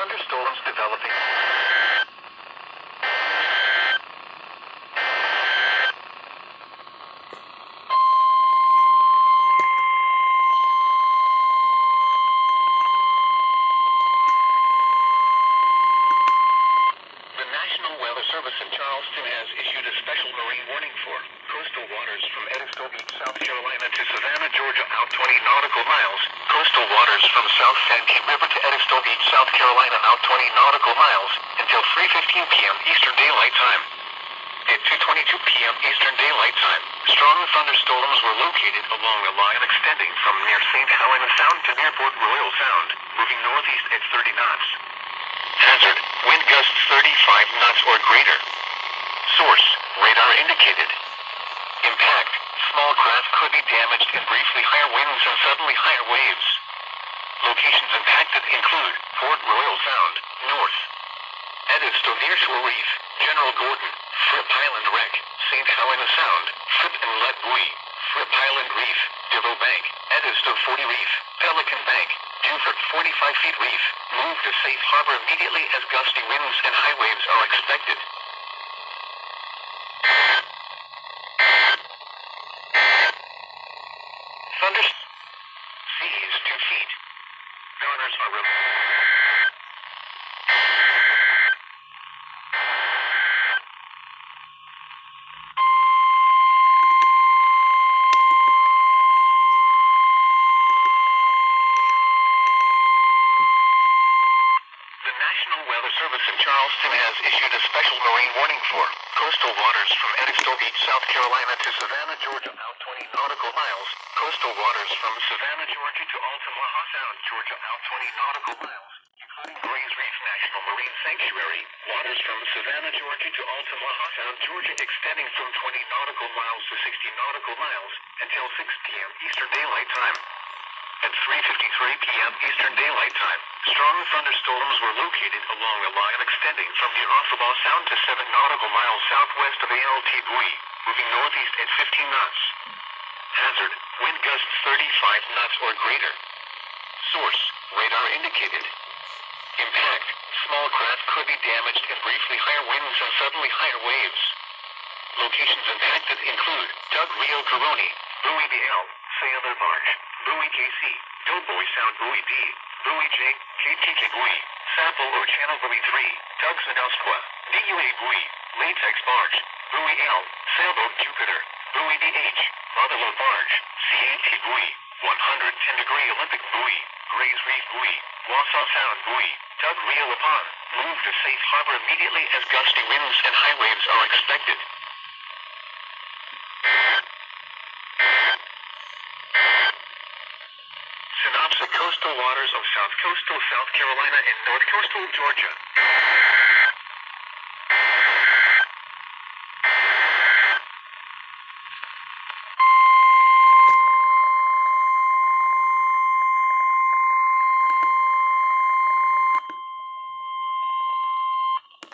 thunderstorms developing. The National Weather Service in Charleston has issued a special marine warning for coastal waters from Edexville Beach, South Carolina to Savannah, Georgia, out 20 nautical miles. Coastal waters from South Santee River to Edexville Beach, South Carolina, out 20 nautical miles until 3:15 p.m. Eastern Daylight Time. At 2:22 p.m. Eastern Daylight Time, strong thunderstorms were located along a line extending from near St. Helena Sound to near Port Royal Sound, moving northeast at 30 knots. Hazard, wind gusts 35 knots or greater. Source, radar indicated. Impact, small craft could be damaged and briefly higher winds and suddenly higher waves. Locations impacted include Port Royal Sound, north. Edexville Nearshore Reef, General Gordon, Fripp Island Wreck, St. Helena Sound, Fripp Inlet Buoy, Fripp Island Reef, Devo Bank, Edexville 40 Reef, Pelican Bank, Duford 45 feet Reef. Move to safe harbor immediately as gusty winds and high waves are expected. Seas 2 feet. Mariners are The National Weather Service in Charleston has issued a special marine warning for coastal waters from Edexville Beach, South Carolina to Savannah, Georgia, out 20 nautical miles. Coastal waters from Savannah, Georgia to Altamaha Sound, Georgia, out 20 nautical miles, including Grays Reef National Marine Sanctuary. Waters from Savannah, Georgia to Altamaha Sound, Georgia, extending from 20 nautical miles to 60 nautical miles until 6 p.m. Eastern Daylight Time. At 3:53 p.m. Eastern Daylight Time, strong thunderstorms were located along a line extending from near Ossabaw Sound to 7 nautical miles southwest of ALT Buoy, moving northeast at 15 knots. Hazard, wind gusts 35 knots or greater. Source, radar indicated. Impact, small craft could be damaged and briefly higher winds and suddenly higher waves. Locations impacted include Doug Rio Caroni, Buoy BL, Sailor Barge, Buoy KC, Doughboy Sound Buoy D, Buoy J, KTK Buoy, Sample or Channel Buoy 3, Tugs and Elsqua, DUA Buoy, Latex Barge, Buoy L, Sailboat Jupiter, Buoy DH, Motherlode Barge, CAT Buoy, 110-degree Olympic Buoy, Grays Reef Buoy, Wausau Sound Buoy, Tug Rio upon, move to safe harbor immediately as gusty winds and high waves are expected. Synopsis: coastal waters of South Coastal South Carolina and North Coastal Georgia.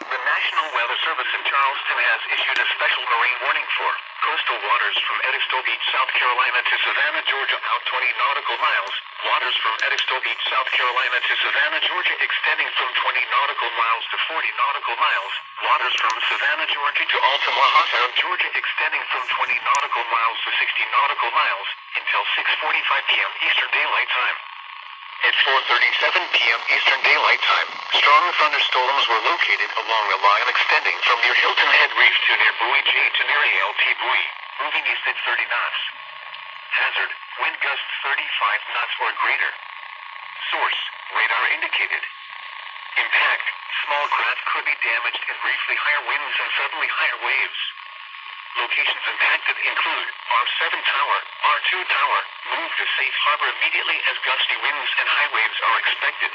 The National Weather Service in Charleston has issued a special marine warning for coastal waters from Edexville Beach, South Carolina to Savannah, Georgia, out 20 nautical miles. Waters from Edexville Beach, South Carolina to Savannah, Georgia, extending from 20 nautical miles to 40 nautical miles. Waters from Savannah, Georgia to Altamaha Sound, Georgia, extending from 20 nautical miles to 60 nautical miles until 6:45 p.m. Eastern Daylight Time. At 4:37 p.m. Eastern Daylight Time, strong thunderstorms were located along a line extending from near Hilton Head Reef to near Buoy G to near ALT Buoy, moving east at 30 knots. Hazard, wind gusts 35 knots or greater. Source, radar indicated. Impact, small craft could be damaged and briefly higher winds and suddenly higher waves. Locations impacted include R7 Tower, R2 Tower. Move to safe harbor immediately as gusty winds and high waves are expected.